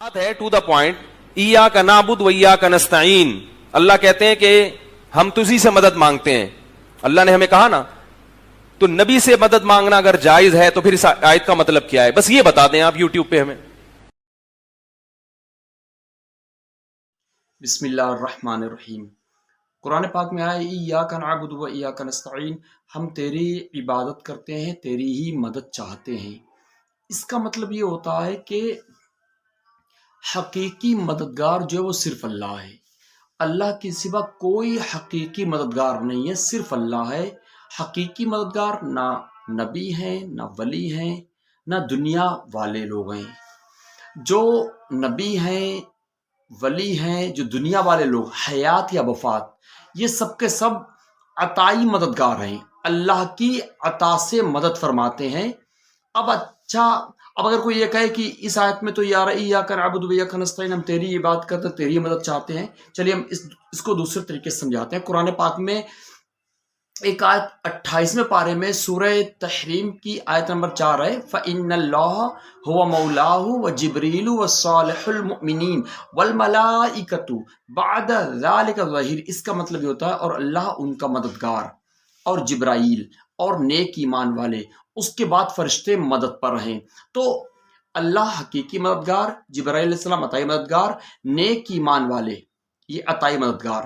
بات ہے to the point, ایاک نعبد و ایاک نستعین۔ اللہ کہتے ہیں کہ ہم تجھی سے مدد مانگتے ہیں۔ اللہ نے ہمیں کہا نا، تو نبی سے مدد مانگنا اگر جائز ہے تو پھر اس آیت کا مطلب کیا ہے؟ بس یہ بتا دیں آپ یوٹیوب پہ ہمیں۔ بسم اللہ الرحمن الرحیم۔ قرآن پاک میں آئے ایاک نعبد و ایاک نستعین، ہم تیری عبادت کرتے ہیں، تیری ہی مدد چاہتے ہیں۔ اس کا مطلب یہ ہوتا ہے کہ حقیقی مددگار جو ہے وہ صرف اللہ ہے۔ اللہ کے سوا کوئی حقیقی مددگار نہیں ہے، صرف اللہ ہے حقیقی مددگار۔ نہ نبی ہیں، نہ ولی ہیں، نہ دنیا والے لوگ ہیں۔ جو نبی ہیں، ولی ہیں، جو دنیا والے لوگ، حیات یا وفات، یہ سب کے سب عطائی مددگار ہیں، اللہ کی عطا سے مدد فرماتے ہیں۔ اب اگر کوئی یہ کہے کہ اس آیت میں تو یار ایاک نعبد و ایاک نستعین، ہم تیری عبادت کرتے ہیں، تیری مدد چاہتے ہیں، چلیے ہم اس کو دوسرے طریقے سے سمجھاتے ہیں۔ قرآن پاک میں ایک آیت 28ویں پارے میں سورہ تحریم کی آیت نمبر 4 ہے، فَإِنَّ اللَّهَ هُوَ مَوْلَاهُ وَجِبْرِيلُ وَالصَّالِحُ الْمُؤْمِنِينَ وَالْمَلَائِكَةُ بَعْدَ ذَلِكَ ظَهِيرٌ۔ اس کا مطلب یہ ہوتا ہے اور اللہ ان کا مددگار، اور جبرائیل اور نیک ایمان والے، اس کے بعد فرشتے مدد پر ہیں۔ تو اللہ حقیقی مددگار، جبرائیل علیہ السلام عطائی مددگار، نیک ایمان والے یہ عطائی مددگار،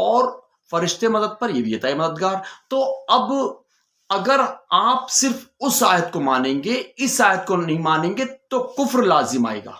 اور فرشتے مدد پر، یہ بھی عطائی مددگار۔ تو اب اگر آپ صرف اس آیت کو مانیں گے، اس آیت کو نہیں مانیں گے، تو کفر لازم آئے گا۔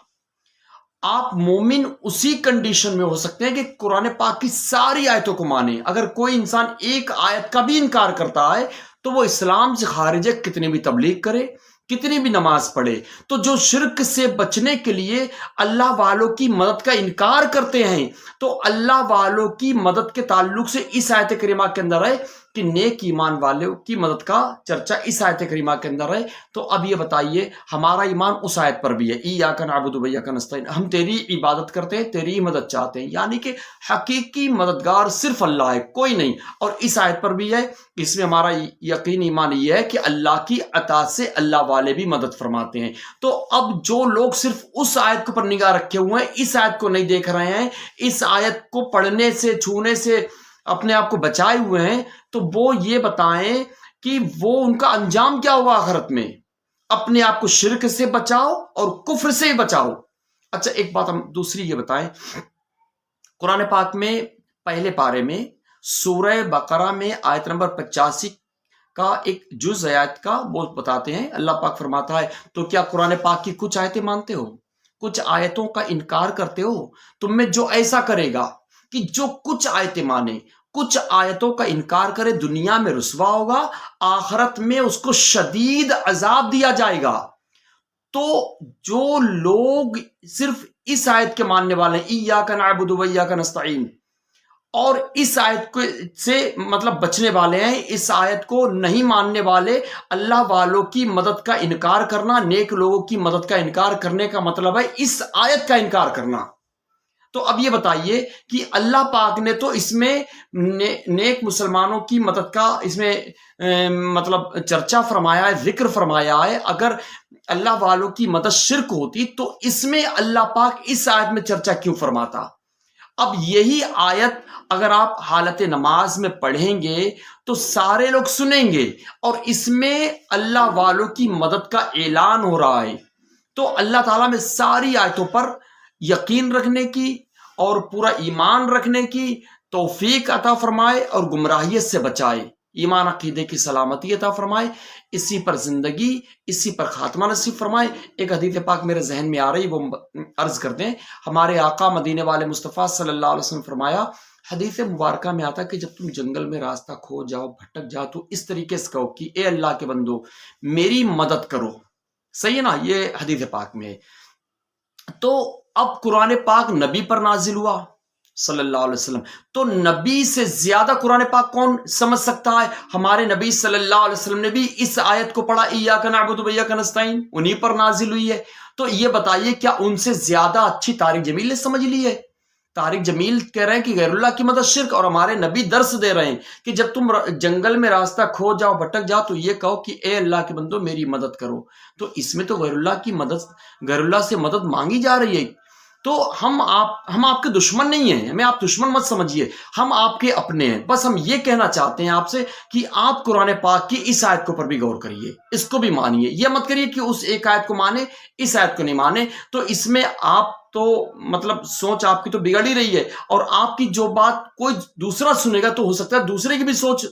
آپ مومن اسی کنڈیشن میں ہو سکتے ہیں کہ قرآن پاک کی ساری آیتوں کو مانیں۔ اگر کوئی انسان ایک آیت کا بھی انکار کرتا ہے تو وہ اسلام سے خارج ہے، کتنی بھی تبلیغ کرے، کتنی بھی نماز پڑھے۔ تو جو شرک سے بچنے کے لیے اللہ والوں کی مدد کا انکار کرتے ہیں، تو اللہ والوں کی مدد کے تعلق سے اس آیت کریمہ کے اندر ہے کہ نیک ایمان والوں کی مدد کا چرچا اس آیت کریمہ کے اندر ہے۔ تو اب یہ بتائیے، ہمارا ایمان اس آیت پر بھی ہے، ایاک نعبد و ایاک نستعین، ہم تیری عبادت کرتے ہیں، تیری مدد چاہتے ہیں، یعنی کہ حقیقی مددگار صرف اللہ ہے، کوئی نہیں۔ اور اس آیت پر بھی ہے، اس میں ہمارا یقین ایمان یہ ہے کہ اللہ کی عطا سے اللہ والے بھی مدد فرماتے ہیں۔ تو اب جو لوگ صرف اس آیت پر نگاہ رکھے ہوئے ہیں، اس آیت کو نہیں دیکھ رہے ہیں، اس آیت کو پڑھنے سے، چھونے سے اپنے آپ کو بچائے ہوئے ہیں، تو وہ یہ بتائیں کہ وہ ان کا انجام کیا ہوگا آخرت میں۔ اپنے آپ کو شرک سے بچاؤ اور کفر سے بچاؤ۔ اچھا، ایک بات ہم دوسری یہ بتائیں، قرآن پاک میں پہلے پارے میں سورہ بقرہ میں آیت نمبر 85 کا ایک جز آیت کا وہ بتاتے ہیں۔ اللہ پاک فرماتا ہے، تو کیا قرآن پاک کی کچھ آیتیں مانتے ہو، کچھ آیتوں کا انکار کرتے ہو؟ تم میں جو ایسا کرے گا کہ جو کچھ آیتیں مانے، کچھ آیتوں کا انکار کرے، دنیا میں رسوا ہوگا، آخرت میں اس کو شدید عذاب دیا جائے گا۔ تو جو لوگ صرف اس آیت کے ماننے والے ہیں، ایاک نعبد و ایاک نستعین، اور اس آیت سے مطلب بچنے والے ہیں، اس آیت کو نہیں ماننے والے، اللہ والوں کی مدد کا انکار کرنا، نیک لوگوں کی مدد کا انکار کرنے کا مطلب ہے اس آیت کا انکار کرنا۔ تو اب یہ بتائیے کہ اللہ پاک نے تو اس میں نیک مسلمانوں کی مدد کا اس میں مطلب چرچا فرمایا ہے، ذکر فرمایا ہے۔ اگر اللہ والوں کی مدد شرک ہوتی تو اس میں اللہ پاک اس آیت میں چرچا کیوں فرماتا؟ اب یہی آیت اگر آپ حالت نماز میں پڑھیں گے تو سارے لوگ سنیں گے، اور اس میں اللہ والوں کی مدد کا اعلان ہو رہا ہے۔ تو اللہ تعالیٰ میں ساری آیتوں پر یقین رکھنے کی اور پورا ایمان رکھنے کی توفیق عطا فرمائے، اور گمراہیت سے بچائے، ایمان عقیدے کی سلامتی عطا فرمائے، اسی پر زندگی، اسی پر خاتمہ نصیب فرمائے۔ ایک حدیث پاک میرے ذہن میں آ رہی، وہ عرض کر دیں۔ ہمارے آقا مدینے والے مصطفیٰ صلی اللہ علیہ وسلم فرمایا، حدیث مبارکہ میں آتا کہ جب تم جنگل میں راستہ کھو جاؤ، بھٹک جاؤ، تو اس طریقے سے کہو کہ اے اللہ کے بندو میری مدد کرو۔ صحیح ہے نا؟ یہ حدیث پاک میں ہے۔ تو اب قرآن پاک نبی پر نازل ہوا صلی اللہ علیہ وسلم، تو نبی سے زیادہ قرآن پاک کون سمجھ سکتا ہے؟ ہمارے نبی صلی اللہ علیہ وسلم نے بھی اس آیت کو پڑھا، ایاک نعبد و ایاک نستعین، انہی پر نازل ہوئی ہے۔ تو یہ بتائیے، کیا ان سے زیادہ اچھی طارق جمیل نے سمجھ لی ہے؟ طارق جمیل کہہ رہے ہیں کہ غیر اللہ کی مدد شرک، اور ہمارے نبی درس دے رہے ہیں کہ جب تم جنگل میں راستہ کھو جاؤ، بھٹک جاؤ، تو یہ کہو کہ اے اللہ کے بندو میری مدد کرو۔ تو اس میں تو غیر اللہ کی مدد، غیر اللہ سے مدد مانگی جا رہی ہے۔ تو ہم آپ کے دشمن نہیں ہیں، ہمیں آپ دشمن مت سمجھیے، ہم آپ کے اپنے ہیں. بس ہم یہ کہنا چاہتے ہیں آپ سے کہ آپ قرآن پاک کی اس آیت کے اوپر بھی غور کریے، اس کو بھی مانیے. یہ مت کریے کہ اس ایک آیت کو مانے اس آیت کو نہیں مانے. تو اس میں آپ تو مطلب سوچ آپ کی تو بگڑ ہی رہی ہے، اور آپ کی جو بات کوئی دوسرا سنے گا تو ہو سکتا ہے دوسرے کی بھی سوچ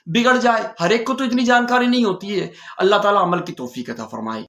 بگڑ جائے. ہر ایک کو تو اتنی جانکاری نہیں ہوتی ہے. اللہ تعالیٰ عمل کی توفیق عطا فرمائے.